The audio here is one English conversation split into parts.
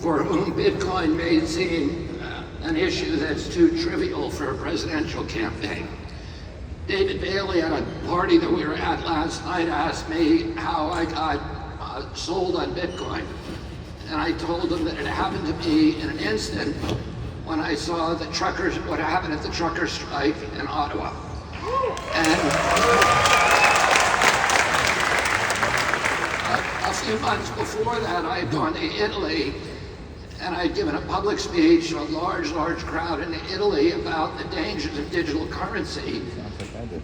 for whom Bitcoin may seem an issue that's too trivial for a presidential campaign. David Bailey at a party that we were at last night asked me how I got sold on Bitcoin. And I told him that it happened to me in an instant when I saw the truckers, what happened at the trucker strike in Ottawa. And a few months before that, I had gone to Italy, and I had given a public speech to a large crowd in Italy about the dangers of digital currency,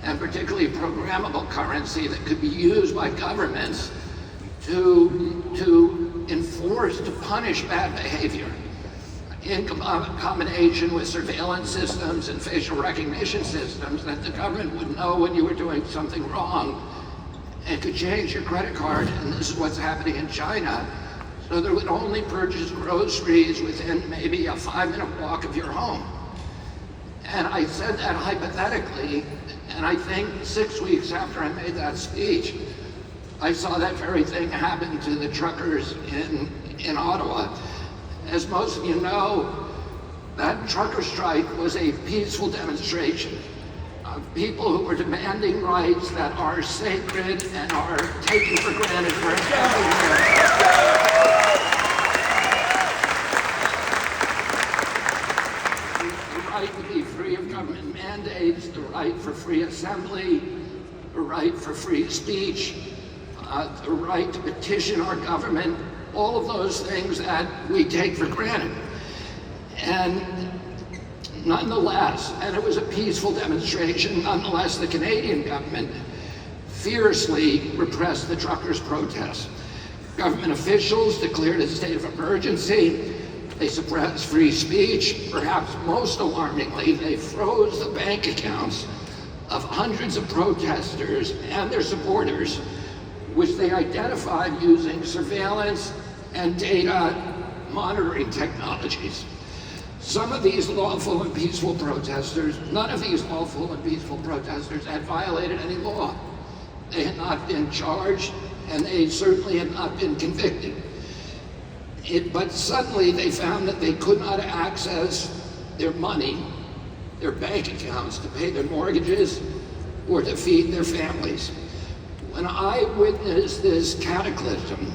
and particularly programmable currency that could be used by governments to enforce, to punish bad behavior, in combination with surveillance systems and facial recognition systems, that the government would know when you were doing something wrong and could change your credit card. And this is what's happening in China. So they would only purchase groceries within maybe a 5-minute walk of your home. And I said that hypothetically, and I think 6 weeks after I made that speech, I saw that very thing happen to the truckers in Ottawa. As most of you know, that trucker strike was a peaceful demonstration of people who were demanding rights that are sacred and are taken for granted for everyone. The right to be free of government mandates, the right for free assembly, the right for free speech, the right to petition our government, all of those things that we take for granted. And nonetheless, and it was a peaceful demonstration, nonetheless, the Canadian government fiercely repressed the truckers' protests. Government officials declared a state of emergency. They suppressed free speech. Perhaps most alarmingly, they froze the bank accounts of hundreds of protesters and their supporters, which they identified using surveillance and data monitoring technologies. Some of these lawful and peaceful protesters, none of these lawful and peaceful protesters had violated any law. They had not been charged, and they certainly had not been convicted. But suddenly they found that they could not access their money, their bank accounts, to pay their mortgages or to feed their families. When I witnessed this cataclysm,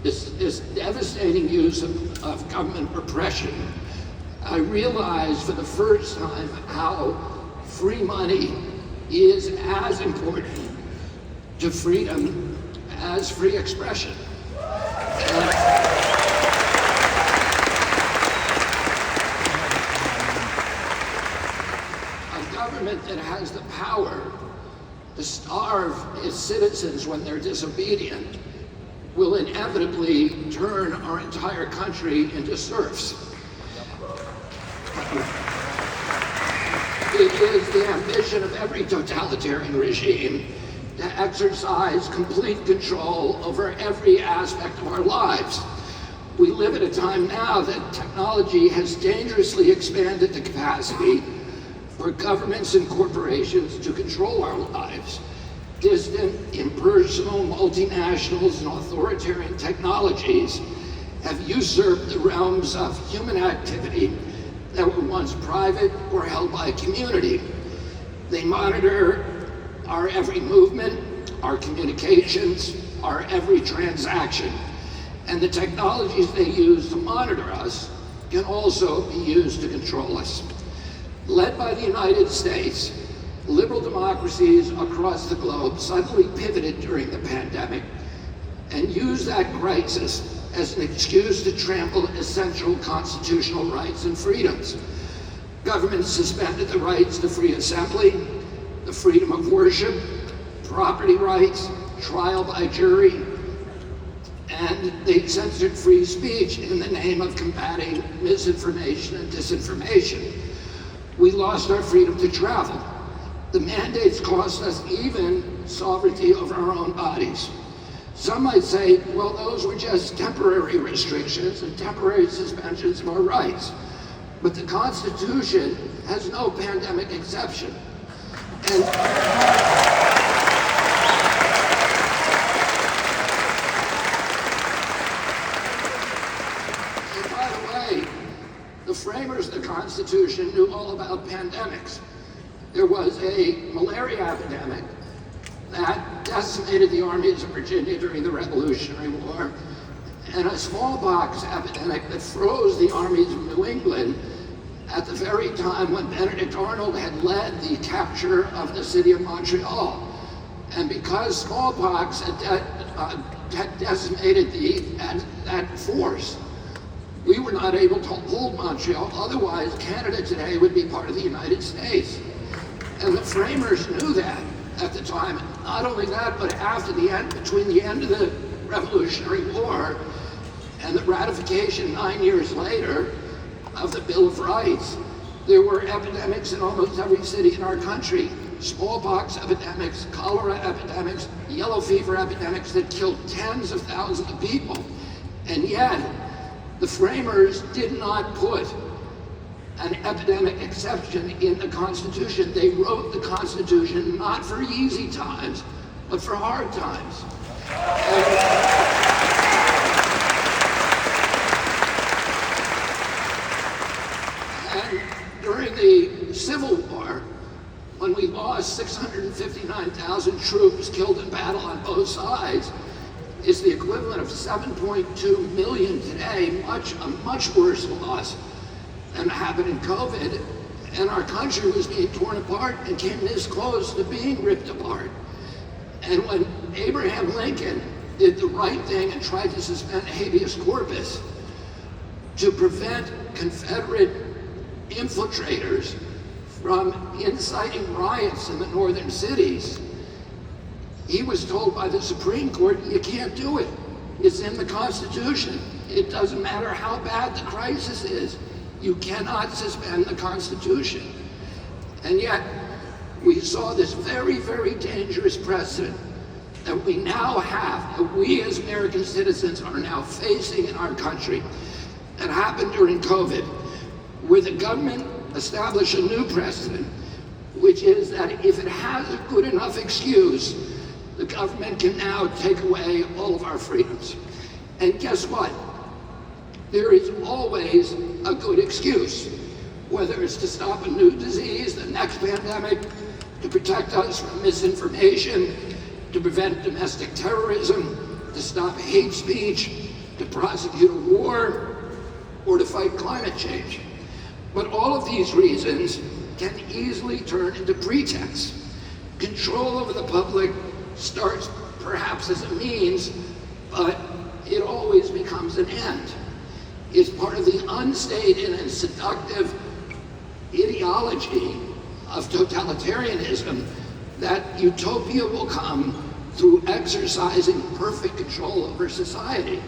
this devastating use of government repression, I realized for the first time how free money is as important to freedom as free expression. A government that has the power to starve its citizens when they're disobedient will inevitably turn our entire country into serfs. It is the ambition of every totalitarian regime to exercise complete control over every aspect of our lives. We live at a time now that technology has dangerously expanded the capacity for governments and corporations to control our lives. Distant, impersonal, multinationals and authoritarian technologies have usurped the realms of human activity that were once private or held by a community. They monitor our every movement, our communications, our every transaction. And the technologies they use to monitor us can also be used to control us. Led by the United States, liberal democracies across the globe suddenly pivoted during the pandemic and used that crisis as an excuse to trample essential constitutional rights and freedoms. Governments suspended the rights to free assembly, the freedom of worship, property rights, trial by jury, and they censored free speech in the name of combating misinformation and disinformation. We lost our freedom to travel. The mandates cost us even sovereignty over our own bodies. Some might say, well, those were just temporary restrictions and temporary suspensions of our rights. But the Constitution has no pandemic exception. And if The framers of the Constitution knew all about pandemics. There was a malaria epidemic that decimated the armies of Virginia during the Revolutionary War, and a smallpox epidemic that froze the armies of New England at the very time when Benedict Arnold had led the capture of the city of Montreal. And because smallpox had decimated that force, we were not able to hold Montreal. Otherwise, Canada today would be part of the United States. And the framers knew that at the time. Not only that, but after the end, between the end of the Revolutionary War and the ratification 9 years later of the Bill of Rights, there were epidemics in almost every city in our country. Smallpox epidemics, cholera epidemics, yellow fever epidemics that killed tens of thousands of people. And yet, the framers did not put an epidemic exception in the Constitution. They wrote the Constitution not for easy times, but for hard times. And during the Civil War, when we lost 659,000 troops killed in battle on both sides, is the equivalent of 7.2 million today, a much worse loss than happened in COVID. And our country was being torn apart and came this close to being ripped apart. And when Abraham Lincoln did the right thing and tried to suspend habeas corpus to prevent Confederate infiltrators from inciting riots in the northern cities, he was told by the Supreme Court, you can't do it. It's in the Constitution. It doesn't matter how bad the crisis is. You cannot suspend the Constitution. And yet, we saw this very, very dangerous precedent that we now have, that we as American citizens are now facing in our country, that happened during COVID, where the government established a new precedent, which is that if it has a good enough excuse, the government can now take away all of our freedoms. And guess what? There is always a good excuse, whether it's to stop a new disease, the next pandemic, to protect us from misinformation, to prevent domestic terrorism, to stop hate speech, to prosecute a war, or to fight climate change. But all of these reasons can easily turn into pretexts. Control over the public starts perhaps as a means, but it always becomes an end. It's part of the unstated and seductive ideology of totalitarianism that utopia will come through exercising perfect control over society.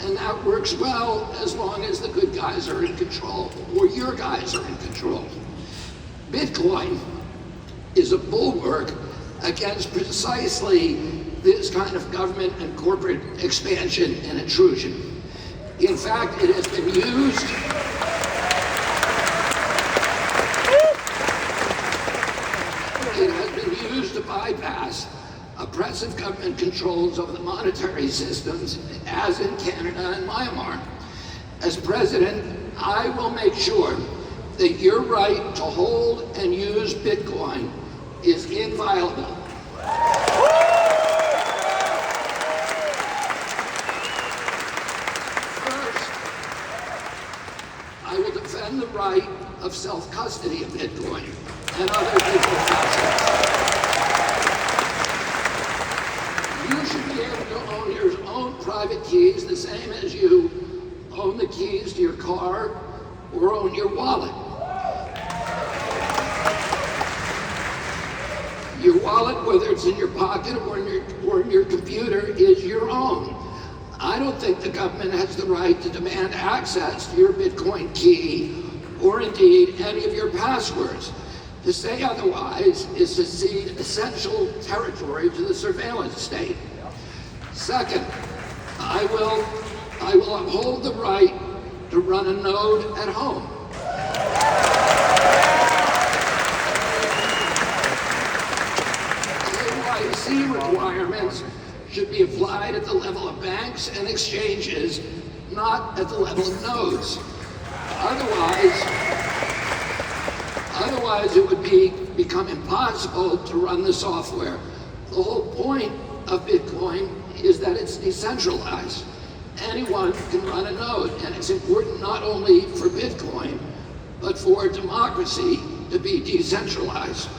And that works well as long as the good guys are in control, or your guys are in control. Bitcoin is a bulwark against precisely this kind of government and corporate expansion and intrusion. In fact, it has been used to bypass oppressive government controls over the monetary systems, as in Canada and Myanmar. As president, I will make sure that your right to hold and use Bitcoin is inviolable. First, I will defend the right of self-custody of Bitcoin and other digital assets. You should be able to own your own private keys the same as you own the keys to your car or own your wallet. Your wallet, whether it's in your pocket or in your computer, is your own. I don't think the government has the right to demand access to your Bitcoin key or indeed any of your passwords. To say otherwise is to cede essential territory to the surveillance state. Second, I will uphold the right to run a node at home. KYC requirements should be applied at the level of banks and exchanges, not at the level of nodes. Otherwise it would become impossible to run the software. The whole point of Bitcoin is that it's decentralized. Anyone can run a node, and it's important not only for Bitcoin, but for democracy to be decentralized.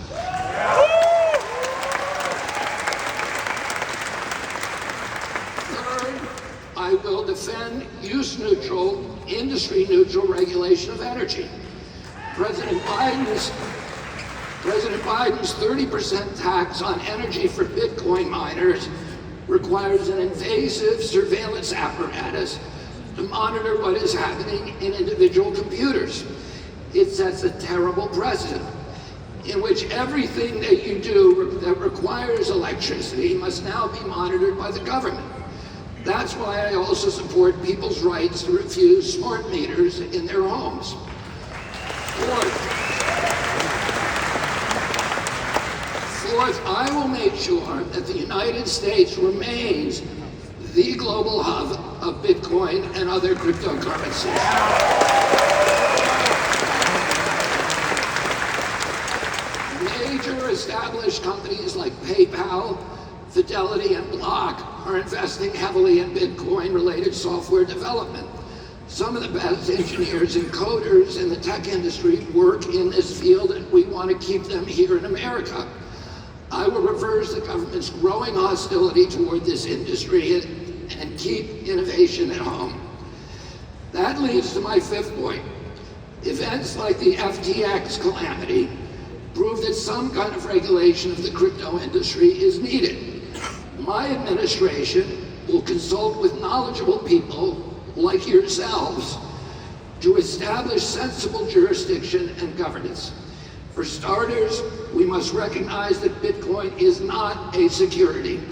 Third, I will defend use-neutral, industry-neutral regulation of energy. President Biden's 30% tax on energy for Bitcoin miners requires an invasive surveillance apparatus to monitor what is happening in individual computers. It sets a terrible precedent in which everything that you do that requires electricity must now be monitored by the government. That's why I also support people's rights to refuse smart meters in their homes. Fourth, I will make sure that the United States remains the global hub of Bitcoin and other cryptocurrencies. Major established companies like PayPal, Fidelity, and Block are investing heavily in Bitcoin-related software development. Some of the best engineers and coders in the tech industry work in this field, and we want to keep them here in America. I will reverse the government's growing hostility toward this industry and keep innovation at home. That leads to my fifth point. Events like the FTX calamity prove that some kind of regulation of the crypto industry is needed. My administration will consult with knowledgeable people like yourselves to establish sensible jurisdiction and governance. For starters, we must recognize that Bitcoin is not a security and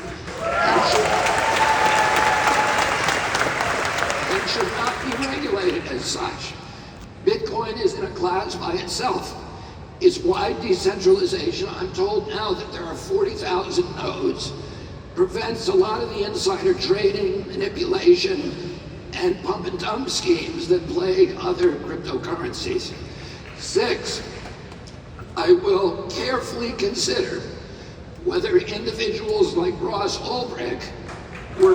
should not be regulated as such. Bitcoin is in a class by itself. Its wide decentralization, I'm told now that there are 40,000 nodes, prevents a lot of the insider trading, manipulation, and pump and dump schemes that plague other cryptocurrencies. Six, I will carefully consider whether individuals like Ross Ulbricht were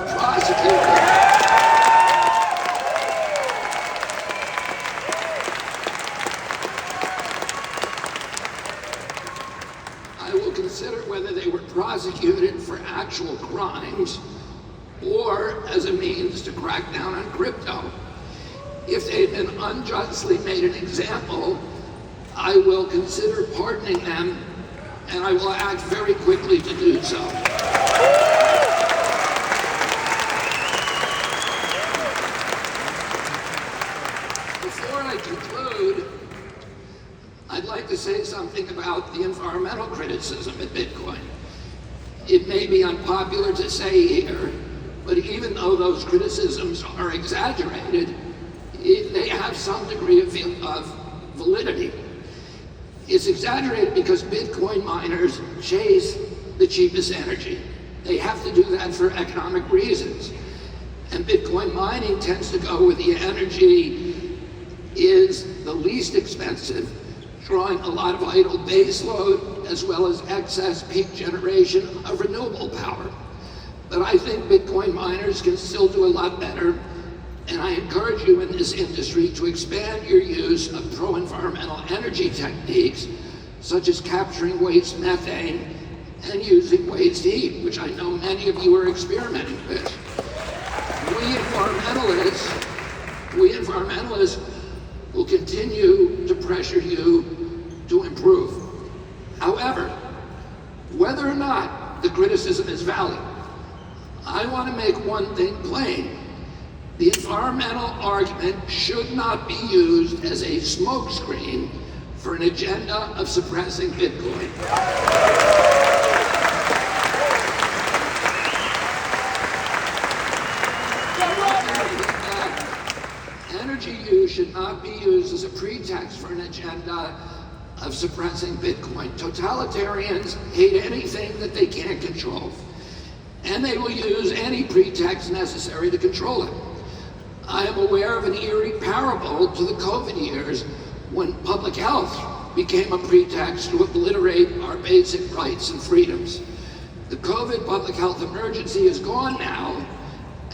prosecuted for actual crimes or as a means to crack down on crypto. If they've been unjustly made an example, I will consider pardoning them, and I will act very quickly to do so. Before I conclude, I'd like to say something about the environmental criticism at Bitcoin. It may be unpopular to say here, but even though those criticisms are exaggerated, they have some degree of validity. It's exaggerated because Bitcoin miners chase the cheapest energy. They have to do that for economic reasons. And Bitcoin mining tends to go where the energy is the least expensive, drawing a lot of idle base load as well as excess peak generation of renewable power. But I think Bitcoin miners can still do a lot better, and I encourage you in this industry to expand your use of pro-environmental energy techniques, such as capturing waste methane and using waste heat, which I know many of you are experimenting with. We environmentalists will continue to pressure you to improve. However, whether or not the criticism is valid, I want to make one thing plain. The environmental argument should not be used as a smokescreen for an agenda of suppressing Bitcoin. Energy use should not be used as a pretext for an agenda of suppressing Bitcoin. Totalitarians hate anything that they can't control, and they will use any pretext necessary to control it. I am aware of an eerie comparable to the COVID years when public health became a pretext to obliterate our basic rights and freedoms. The COVID public health emergency is gone now,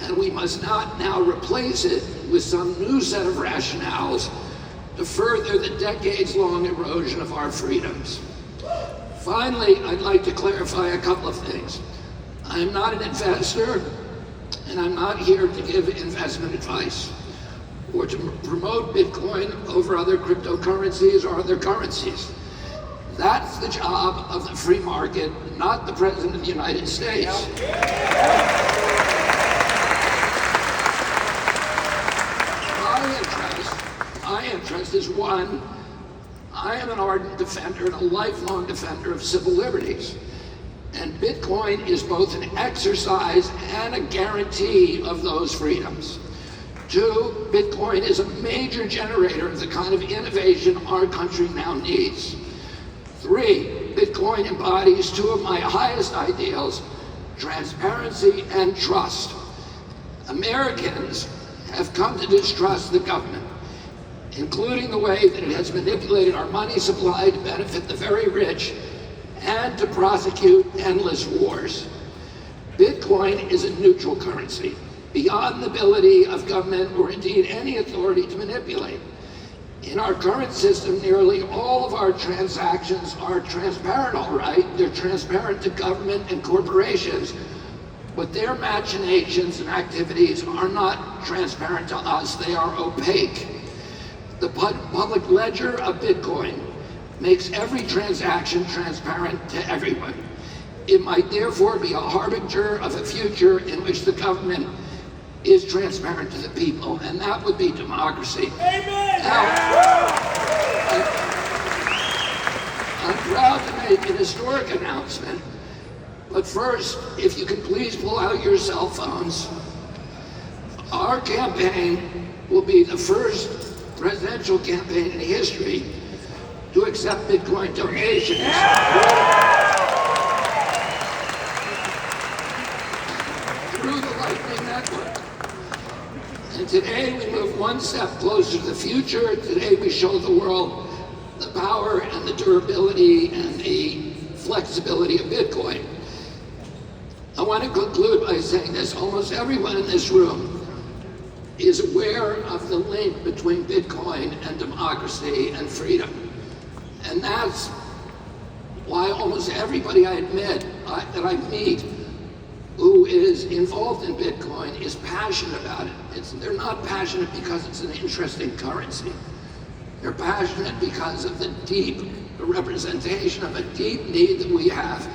and we must not now replace it with some new set of rationales to further the decades-long erosion of our freedoms. Finally, I'd like to clarify a couple of things. I'm not an investor, and I'm not here to give investment advice or to promote Bitcoin over other cryptocurrencies or other currencies. That's the job of the free market, not the President of the United States. My interest is one, I am an ardent defender and a lifelong defender of civil liberties. And Bitcoin is both an exercise and a guarantee of those freedoms. Two, Bitcoin is a major generator of the kind of innovation our country now needs. Three, Bitcoin embodies two of my highest ideals, transparency and trust. Americans have come to distrust the government, including the way that it has manipulated our money supply to benefit the very rich and to prosecute endless wars. Bitcoin is a neutral currency, beyond the ability of government or indeed any authority to manipulate. In our current system, nearly all of our transactions are transparent, all right? They're transparent to government and corporations, but their machinations and activities are not transparent to us, they are opaque. The public ledger of Bitcoin makes every transaction transparent to everyone. It might therefore be a harbinger of a future in which the government is transparent to the people, and that would be democracy. Amen. Now, I'm proud to make an historic announcement, but first, if you can please pull out your cell phones. Our campaign will be the first presidential campaign in history to accept Bitcoin donations. Through the Lightning Network. And today we move one step closer to the future. Today we show the world the power and the durability and the flexibility of Bitcoin. I want to conclude by saying this. Almost everyone in this room is aware of the link between Bitcoin and democracy and freedom. And that's why almost everybody I admit that I meet who is involved in Bitcoin is passionate about it. They're not passionate because it's an interesting currency. They're passionate because of the representation of a deep need that we have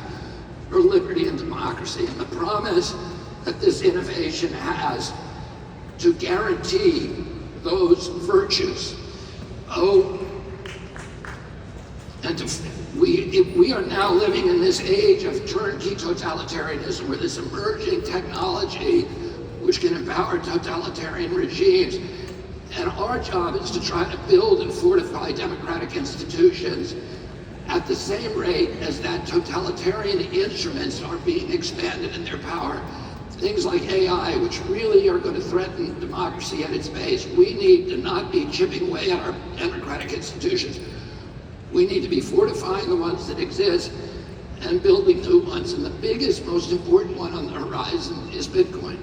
for liberty and democracy, and the promise that this innovation has to guarantee those virtues. We are now living in this age of turnkey totalitarianism, where this emerging technology which can empower totalitarian regimes. And our job is to try to build and fortify democratic institutions at the same rate as that totalitarian instruments are being expanded in their power. Things like AI, which really are going to threaten democracy at its base. We need to not be chipping away at our democratic institutions. We need to be fortifying the ones that exist and building new ones. And the biggest, most important one on the horizon is Bitcoin.